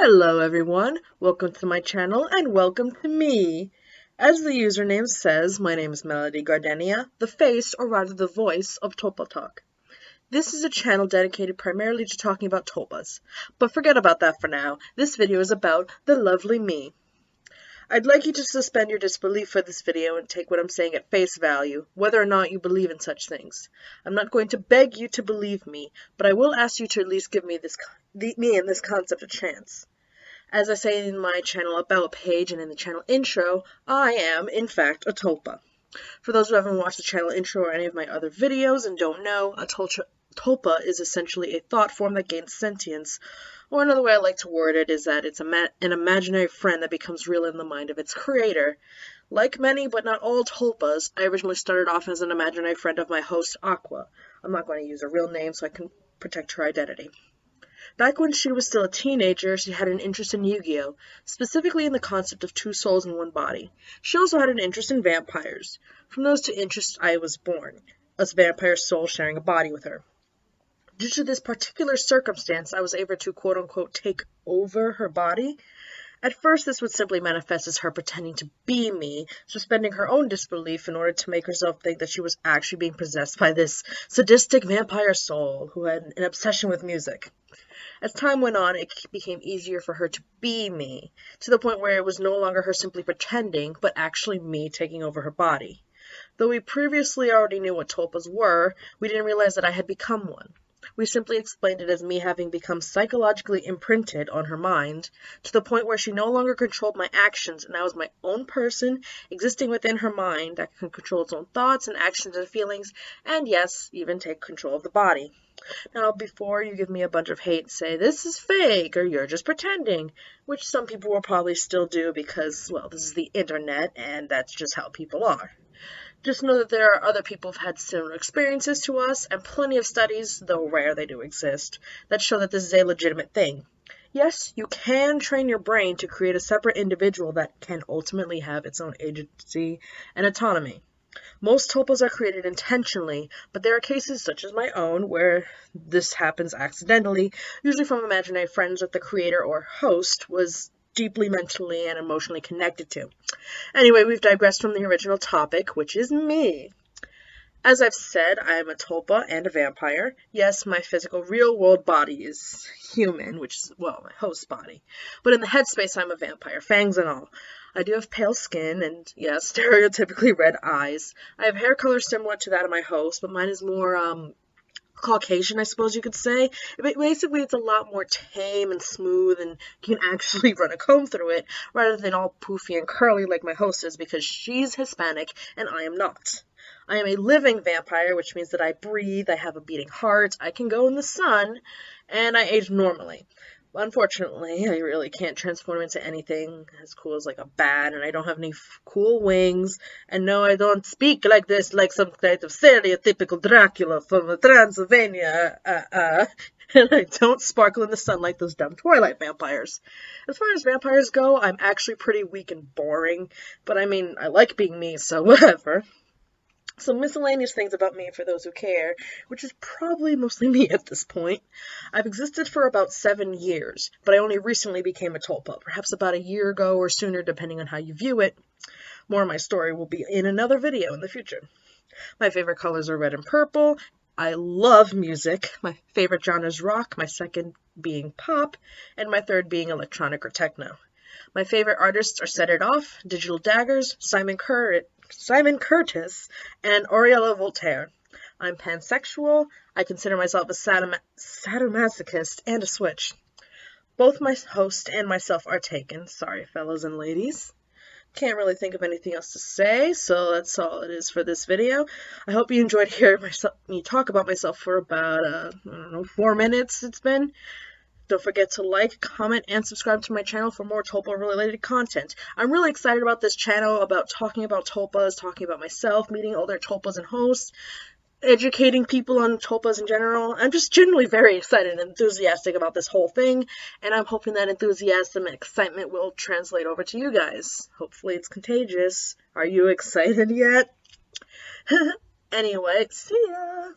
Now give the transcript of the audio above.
Hello everyone, welcome to my channel and welcome to me. As the username says, my name is Melody Gardenia, the face or rather the voice of Tulpa Talk. This is a channel dedicated primarily to talking about tulpas, but forget about that for now. This video is about the lovely me. I'd like you to suspend your disbelief for this video and take what I'm saying at face value, whether or not you believe in such things. I'm not going to beg you to believe me, but I will ask you to at least give me and this concept a chance. As I say in my channel about page and in the channel intro, I am, in fact, a tulpa. For those who haven't watched the channel intro or any of my other videos and don't know, a tulpa is essentially a thought form that gains sentience, or another way I like to word it is that it's an imaginary friend that becomes real in the mind of its creator. Like many, but not all tulpas, I originally started off as an imaginary friend of my host, Aqua. I'm not going to use her real name so I can protect her identity. Back when she was still a teenager, she had an interest in Yu-Gi-Oh!, specifically in the concept of two souls in one body. She also had an interest in vampires. From those two interests, I was born, a vampire soul sharing a body with her. Due to this particular circumstance, I was able to quote-unquote take over her body. At first, this would simply manifest as her pretending to be me, suspending her own disbelief in order to make herself think that she was actually being possessed by this sadistic vampire soul who had an obsession with music. As time went on, it became easier for her to be me, to the point where it was no longer her simply pretending, but actually me taking over her body. Though we previously already knew what tulpas were, we didn't realize that I had become one. We simply explained it as me having become psychologically imprinted on her mind, to the point where she no longer controlled my actions, and I was my own person, existing within her mind that can control its own thoughts and actions and feelings, and yes, even take control of the body. Now, before you give me a bunch of hate and say, this is fake, or you're just pretending, which some people will probably still do because, well, this is the internet, and that's just how people are. Just know that there are other people who've had similar experiences to us, and plenty of studies, though rare they do exist, that show that this is a legitimate thing. Yes, you can train your brain to create a separate individual that can ultimately have its own agency and autonomy. Most tulpas are created intentionally, but there are cases such as my own where this happens accidentally, usually from imaginary friends that the creator or host was deeply mentally and emotionally connected to. Anyway, we've digressed from the original topic, which is me. As I've said, I am a tulpa and a vampire. Yes, my physical real-world body is human, which is, well, my host's body. But in the headspace, I'm a vampire, fangs and all. I do have pale skin and, yes, stereotypically red eyes. I have hair color similar to that of my host, but mine is more, Caucasian, I suppose you could say. Basically, it's a lot more tame and smooth, and you can actually run a comb through it, rather than all poofy and curly like my host is, because she's Hispanic and I am not. I am a living vampire, which means that I breathe, I have a beating heart, I can go in the sun, and I age normally. Unfortunately, I really can't transform into anything as cool as like a bat, and I don't have any cool wings, and no, I don't speak like this like some kind of stereotypical Dracula from Transylvania, and I don't sparkle in the sun like those dumb Twilight vampires. As far as vampires go, I'm actually pretty weak and boring, but I mean, I like being me, so whatever. Some miscellaneous things about me for those who care, which is probably mostly me at this point. I've existed for about 7 years, but I only recently became a tulpa, perhaps about a year ago or sooner depending on how you view it. More of my story will be in another video in the future. My favorite colors are red and purple. I love music. My favorite genre is rock, my second being pop, and my third being electronic or techno. My favorite artists are Set It Off, Digital Daggers, Simon Curtis, and Oriella Voltaire. I'm pansexual. I consider myself a sadomasochist and a switch. Both my host and myself are taken. Sorry, fellows and ladies. Can't really think of anything else to say, so that's all it is for this video. I hope you enjoyed hearing me talk about myself for about, I don't know, 4 minutes it's been. Don't forget to like, comment, and subscribe to my channel for more tulpa-related content. I'm really excited about this channel, about talking about tulpas, talking about myself, meeting other tulpas and hosts, educating people on tulpas in general. I'm just generally very excited and enthusiastic about this whole thing, and I'm hoping that enthusiasm and excitement will translate over to you guys. Hopefully it's contagious. Are you excited yet? Anyway, see ya!